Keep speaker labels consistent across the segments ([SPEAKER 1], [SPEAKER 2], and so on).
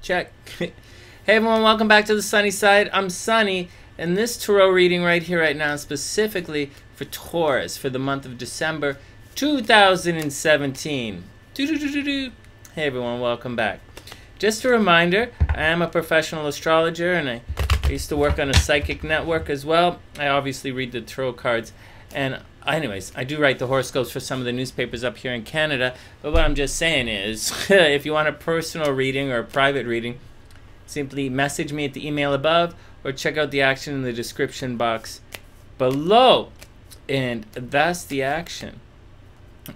[SPEAKER 1] Check. Hey everyone, welcome back to the sunny side. I'm Sonny, and this tarot reading right here, right now, is specifically for Taurus for the month of December 2017. Hey everyone, welcome back. Just a reminder, I am a professional astrologer, and I used to work on a psychic network as well. I obviously read the tarot cards, and anyways, I do write the horoscopes for some of the newspapers up here in Canada. But what I'm just saying is, if you want a personal reading or a private reading, simply message me at the email above or check out the action in the description box below. And that's the action.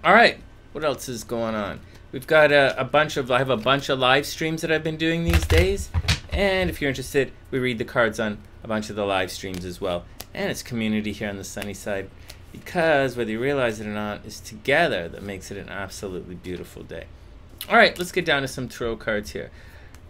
[SPEAKER 1] All right, what else is going on? We've got I have a bunch of live streams that I've been doing these days. And if you're interested, we read the cards on a bunch of the live streams as well. And it's community here on the sunny side. Because whether you realize it or not, it's together that makes it an absolutely beautiful day. All right, let's get down to some tarot cards here.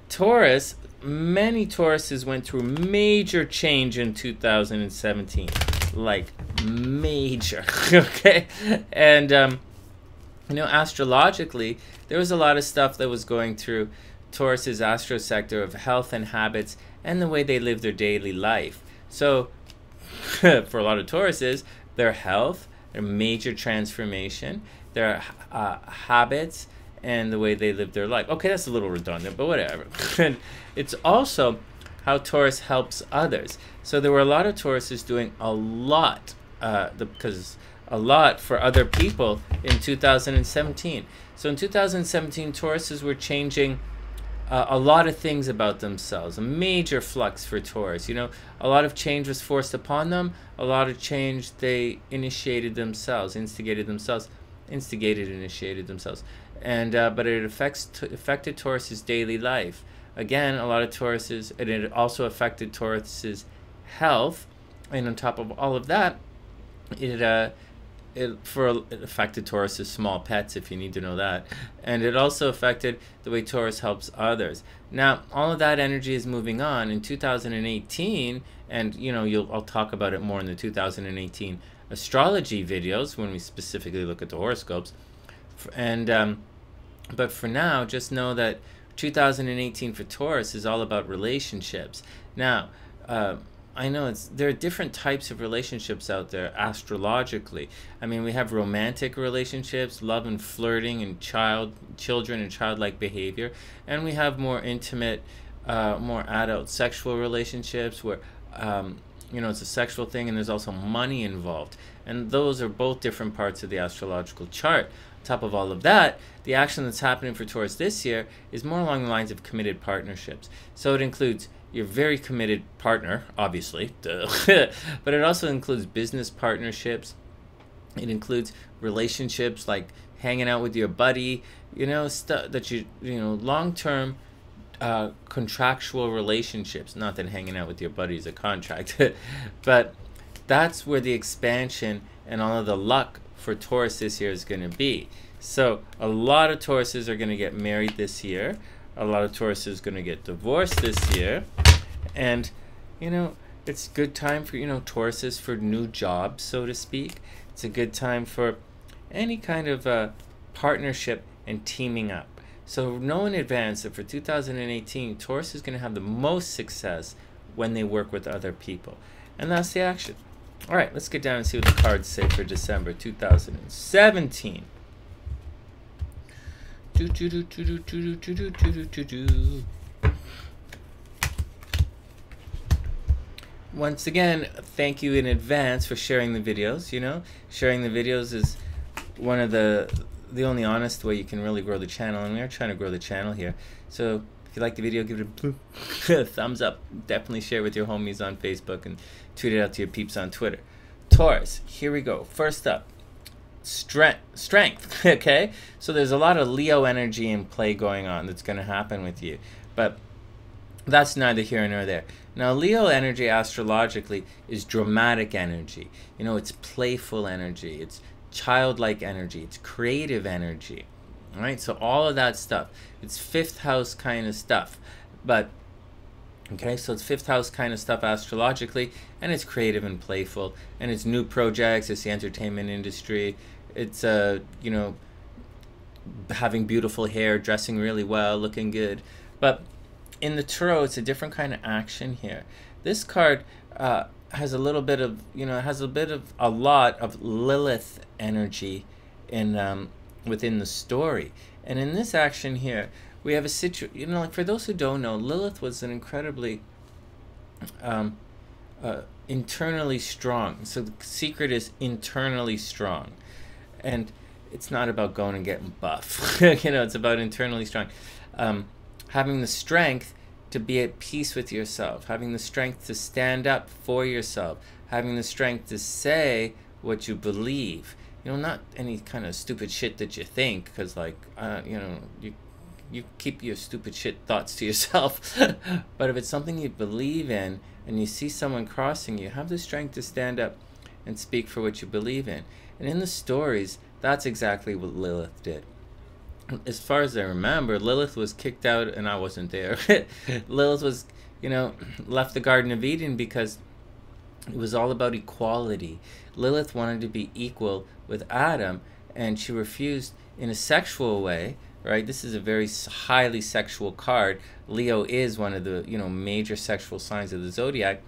[SPEAKER 1] Taurus, many Tauruses went through major change in 2017. Like, major, okay? And, you know, astrologically, there was a lot of stuff that was going through Taurus's astro sector of health and habits and the way they live their daily life. So, for a lot of Tauruses, their health, their major transformation, their habits, and the way they live their life. Okay, that's a little redundant, but whatever. And it's also how Taurus helps others. So there were a lot of Tauruses doing a lot, because a lot for other people in 2017. So in 2017, Tauruses were changing a lot of things about themselves. A major flux for Taurus. You know, a lot of change was forced upon them. A lot of change they initiated themselves, initiated themselves. And but it affected Taurus's daily life. Again, a lot of Tauruses, and it also affected Taurus's health. And on top of all of that, it affected Taurus's small pets, if you need to know that. And it also affected the way Taurus helps others. Now, all of that energy is moving on. In 2018, and you know, I'll talk about it more in the 2018 astrology videos when we specifically look at the horoscopes. And but for now, just know that 2018 for Taurus is all about relationships. Now, I know there are different types of relationships out there astrologically. I mean, we have romantic relationships, love and flirting, and children and childlike behavior, and we have more intimate, more adult sexual relationships where you know, it's a sexual thing, and there's also money involved, and those are both different parts of the astrological chart. On top of all of that, the action that's happening for Taurus this year is more along the lines of committed partnerships. So it includes your very committed partner, obviously, but it also includes business partnerships. It includes relationships like hanging out with your buddy, you know, stuff that you know, long-term contractual relationships. Not that hanging out with your buddy is a contract, but that's where the expansion and all of the luck for Taurus this year is going to be. So a lot of Tauruses are going to get married this year. A lot of Tauruses are going to get divorced this year. And, you know, it's a good time for, you know, Tauruses for new jobs, so to speak. It's a good time for any kind of partnership and teaming up. So know in advance that for 2018, Taurus is going to have the most success when they work with other people. And that's the action. All right, let's get down and see what the cards say for December 2017. Once again, thank you in advance for sharing the videos. You know, sharing the videos is one of the only honest way you can really grow the channel, and we are trying to grow the channel here. So if you like the video, give it a thumbs up. Definitely share it with your homies on Facebook and tweet it out to your peeps on Twitter. Taurus, here we go. First up, strength. Okay, so there's a lot of Leo energy in play going on that's going to happen with you, but that's neither here nor there. Now, Leo energy astrologically is dramatic energy. You know, it's playful energy. It's childlike energy. It's creative energy. All right, so all of that stuff. It's fifth house kind of stuff. But, okay, so it's fifth house kind of stuff astrologically, and it's creative and playful, and it's new projects. It's the entertainment industry. It's, you know, having beautiful hair, dressing really well, looking good. But in the tarot, it's a different kind of action here. This card has a little bit of, a lot of Lilith energy in within the story. And in this action here, we have a situation, like for those who don't know, Lilith was an incredibly internally strong. So the secret is internally strong. And it's not about going and getting buff. It's about internally strong. Having the strength to be at peace with yourself, having the strength to stand up for yourself, having the strength to say what you believe. Not any kind of stupid shit that you think, because you keep your stupid shit thoughts to yourself. But if it's something you believe in and you see someone crossing you, have the strength to stand up and speak for what you believe in. And in the stories, that's exactly what Lilith did. As far as I remember, Lilith was kicked out, and I wasn't there. Lilith was, left the Garden of Eden because it was all about equality. Lilith wanted to be equal with Adam, and she refused in a sexual way, right? This is a very highly sexual card. Leo is one of the, major sexual signs of the zodiac.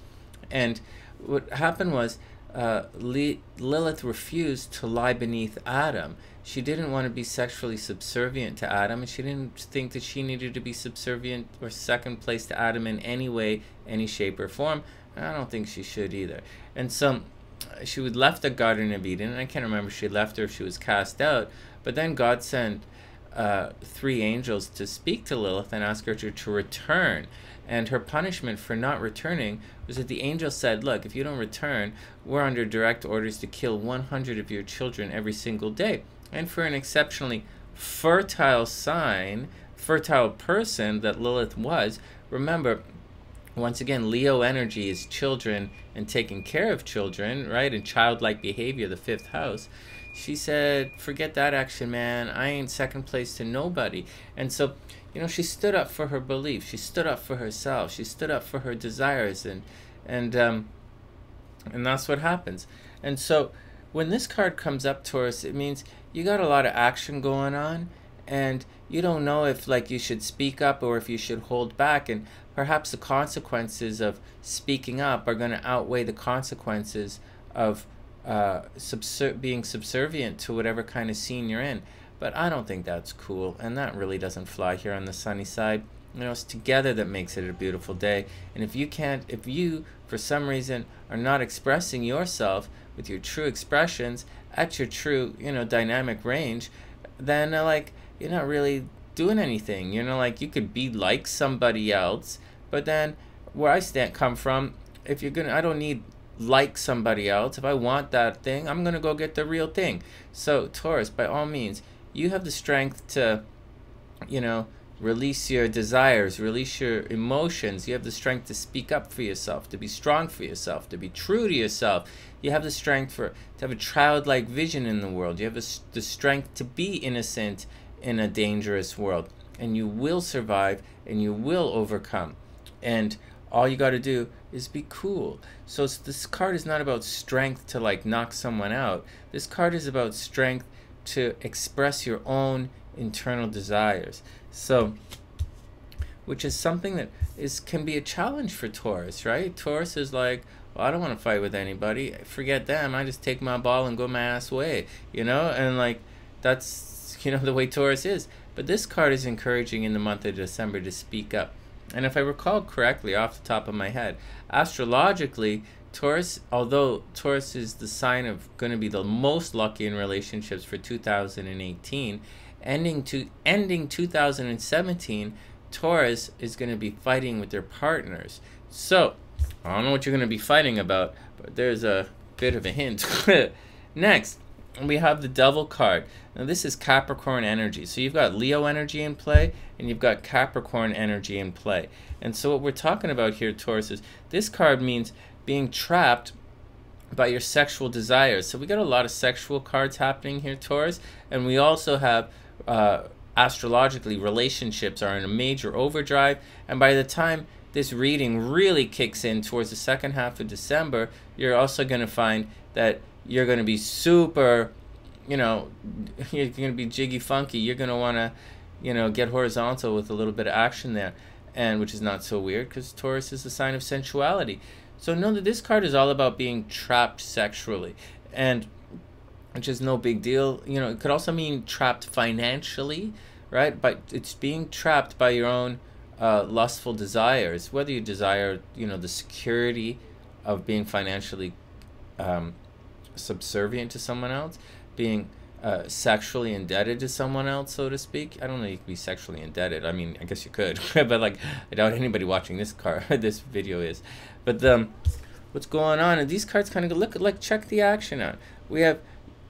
[SPEAKER 1] And what happened was Lilith refused to lie beneath Adam. She didn't want to be sexually subservient to Adam, and she didn't think that she needed to be subservient or second place to Adam in any way, any shape or form. I don't think she should either. And so she would left the Garden of Eden, and I can't remember if she left or if she was cast out, but then God sent 3 angels to speak to Lilith and ask her to return. And her punishment for not returning was that the angel said, look, if you don't return, we're under direct orders to kill 100 of your children every single day. And for an exceptionally fertile person that Lilith was, remember, once again, Leo energy is children and taking care of children, right? And childlike behavior, the 5th house. She said, forget that action, man. I ain't second place to nobody. And so, she stood up for her beliefs. She stood up for herself. She stood up for her desires. And that's what happens. And so when this card comes up, Taurus, it means you got a lot of action going on, and you don't know if you should speak up or if you should hold back, and perhaps the consequences of speaking up are going to outweigh the consequences of being subservient to whatever kind of scene you're in. But I don't think that's cool, and that really doesn't fly here on the sunny side. It's together that makes it a beautiful day. And if you for some reason are not expressing yourself with your true expressions at your true dynamic range, then you're not really doing anything. You could be like somebody else, but then where I come from, I don't need like somebody else. If I want that thing, I'm gonna go get the real thing. So Taurus, by all means, you have the strength to release your desires, release your emotions. You have the strength to speak up for yourself, to be strong for yourself, to be true to yourself. You have the strength to have a childlike vision in the world. You have the strength to be innocent in a dangerous world, and you will survive and you will overcome. And all you got to do is be cool. So this card is not about strength to knock someone out. This card is about strength to express your own internal desires. So, which is something that can be a challenge for Taurus, right? Taurus is well, I don't want to fight with anybody. Forget them. I just take my ball and go my ass away, and that's the way Taurus is. But this card is encouraging in the month of December to speak up. And if I recall correctly off the top of my head, astrologically, Taurus, although Taurus is the sign of going to be the most lucky in relationships for 2018, ending 2017, Taurus is going to be fighting with their partners. So, I don't know what you're going to be fighting about, but there's a bit of a hint. Next, we have the Devil card. Now this is Capricorn energy. So you've got Leo energy in play, and you've got Capricorn energy in play. And so what we're talking about here, Taurus, is this card means being trapped by your sexual desires. So we got a lot of sexual cards happening here, Taurus. And we also have, astrologically, relationships are in a major overdrive. And by the time this reading really kicks in towards the second half of December, you're also going to find that you're going to be super, you're going to be jiggy funky. You're going to want to, get horizontal with a little bit of action there. and which is not so weird because Taurus is a sign of sensuality. So know that this card is all about being trapped sexually, and which is no big deal. You know, it could also mean trapped financially, right? But it's being trapped by your own lustful desires, whether you desire, you know, the security of being financially subservient to someone else, being sexually indebted to someone else, so to speak. I don't know if you could be sexually indebted. I mean, I guess you could, but like, I doubt anybody watching this this video is. But what's going on? And these cards kind of look like, check the action out. We have,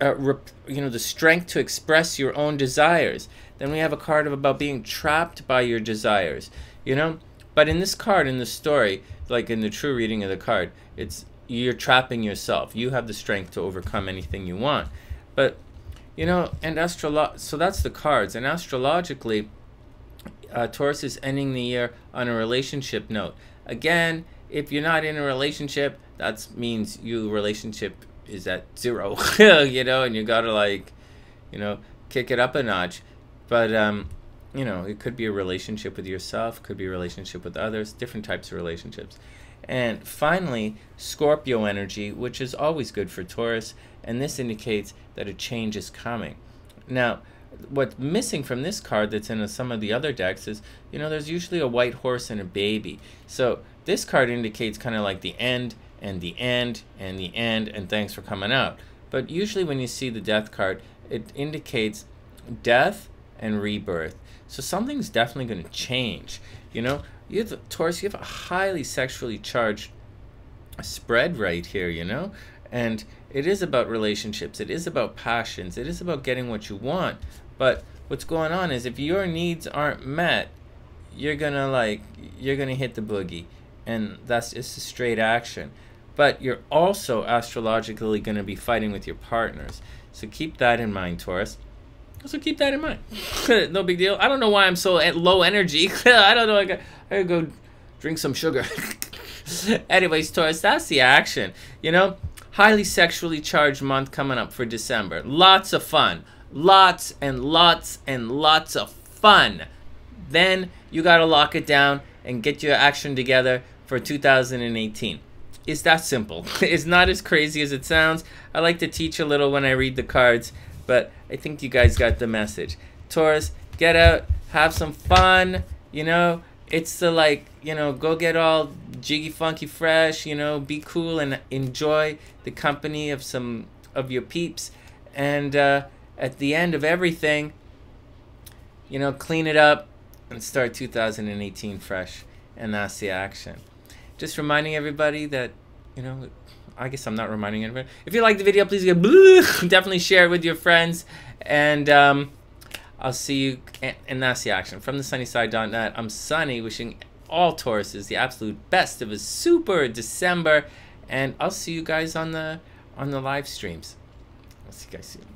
[SPEAKER 1] you know, the strength to express your own desires. Then we have a card about being trapped by your desires. You know, but in this card, in the story, like in the true reading of the card, it's you're trapping yourself. You have the strength to overcome anything you want. But you know, and so that's the cards. And astrologically, Taurus is ending the year on a relationship note. Again, if you're not in a relationship, that means your relationship is at 0, you know, and you gotta, like, you know, kick it up a notch. But you know, it could be a relationship with yourself, could be a relationship with others, different types of relationships. And finally, Scorpio energy, which is always good for Taurus, and this indicates that a change is coming. Now, what's missing from this card that's in some of the other decks is, you know, there's usually a white horse and a baby. So this card indicates kind of like the end, and the end, and the end, and thanks for coming out. But usually when you see the death card, it indicates death and rebirth. So something's definitely going to change, you know. You have, Taurus, you have a highly sexually charged spread right here, you know, and it is about relationships, it is about passions, it is about getting what you want. But what's going on is if your needs aren't met, you're gonna hit the boogie, and it's a straight action. But you're also astrologically going to be fighting with your partners, so keep that in mind, Taurus. So keep that in mind. No big deal. I don't know why I'm so low energy. I don't know. I gotta go drink some sugar. Anyways, Taurus, that's the action. You know, highly sexually charged month coming up for December. Lots of fun. Lots and lots and lots of fun. Then you gotta lock it down and get your action together for 2018. It's that simple. It's not as crazy as it sounds. I like to teach a little when I read the cards, but I think you guys got the message. Taurus, get out, have some fun, you know. It's the, like, you know, go get all jiggy, funky, fresh, you know, be cool and enjoy the company of some of your peeps. And at the end of everything, you know, clean it up and start 2018 fresh. And that's the action. Just reminding everybody that, you know, I guess I'm not reminding anybody. If you like the video, please definitely share it with your friends. And I'll see you, and that's the action. From TheSunnySide.net, I'm Sonny, wishing all Tauruses the absolute best of a super December. And I'll see you guys on the live streams. I'll see you guys soon.